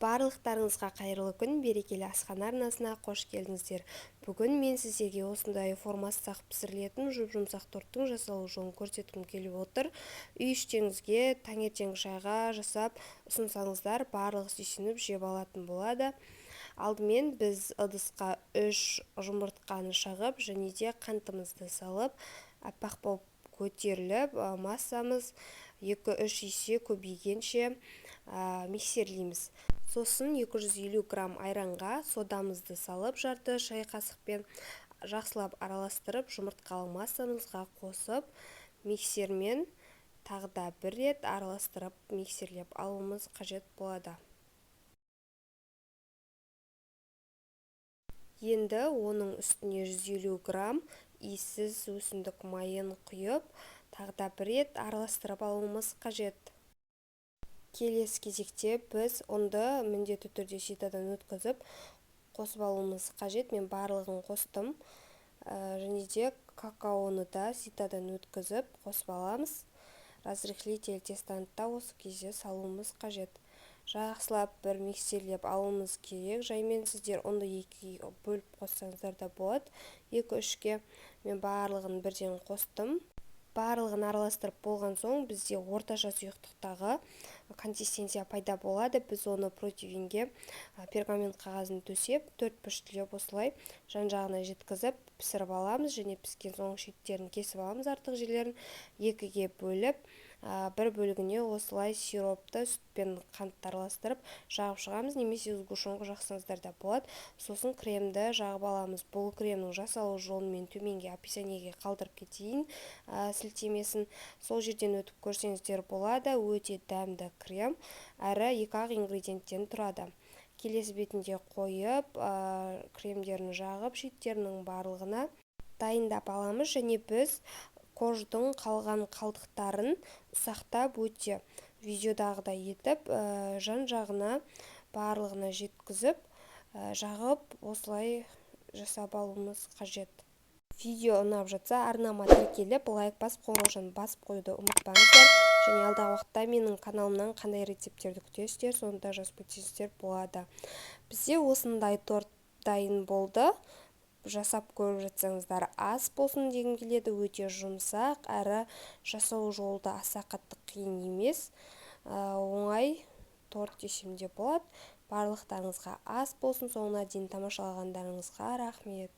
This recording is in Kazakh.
Барлықтарыңызға қайырлы күн, берекелі асхана арнасына қош келдіңіздер. Бүгін мен сіздерге осындай формасы сақып пісірілетін жұп-жұмсақ торттың жасалу жолын көрсеткім келіп отыр. Үй іштеріңізге таңертеңгі шайға жасап ұсынсаңыздар, барлығы сүйсініп жеп алатын болады. Алдымен біз ыдысқа 3 жұмыртқаны шағып, және де қантымызды салып, аппақ болып көтеріліп, массамыз 2-3 есе көбейгенше миксерлейміз. Сосын 250 грамм айранға содамызды салып, жарты шай қасықпен жақсылап араластырып, жұмыртқалы массамызға қосып, миксермен тағы да бір рет араластырып, миксерлеп алуымыз қажет болады. Енді оның үстіне 150 грамм иіссіз өсімдік майын құйып, тағы да бір рет араластырып алуымыз қажет. Келесі кезекте біз ұнды міндетті түрде ситадан өткізіп қосып алуымыз қажет. Мен барлығын қостым. Және де какаоны да ситадан өткізіп қосып аламыз. Разрыхлитель тестаны да осы кезде салуымыз қажет. Жақсылап бір миксерлеп алуымыз керек. Жаймен сіздер ұнды екіге бөліп қоссаңыздар да болады. 2-3-ке мен барлығын бірден қостым. Барлығын араластырып болған соң бізде орташа сұйықтықтағы консистенция пайда болады. Біз оны противенге пергамент қағазын төсеп, 4 бұрыштылеп осылай жан-жағына жеткізіп пісіріп аламыз. Және піскен соң шеттерін кесіп аламыз, артық жерлерін 2-ге бөліп, бір бөлігіне осылай сиропты сүтпен қантты араластырып жағып шығамыз, немесе сгущенка жақсаңыздар да болады. Сосын кремді жағып аламыз. Бұл кремнің жасалу жолын мен төменге описаниеге қалдырып кетейін сілтемесін. Сол жерден өтіп көрсеңіздер болады. Өте дәмді крем, әрі 2-ақ ингредиенттен тұрады. Келесі бетінде қойып, кремдерін жағып, шеттерінің барлығына дайындап аламыз. Және біз кождың қалған қалдықтарын ұсақтап өте видеодағыдай етіп, жан-жағына барлығына жеткізіп, жағып, осылай жасап алуымыз қажет. Видео ұнап жатса, арнама тіркеліп, лайк басып, қоңыраушаны басып қоюды ұмытпаңыздар. Және алдағы уақытта менің каналымнан қандай рецептерді күтесіздер, соны да жазып кетсеңіздер болады. Бізде осындай торт дайын болды. Жасап көріп жатсаңыздар, ас болсын дегім келеді. Өте жұмсақ, әрі жасалу жолы да аса қатты қиын емес. Оңай торт десем де болады. Барлықтарыңызға ас болсын. Соңына дейін тамашалағандарыңызға рахмет.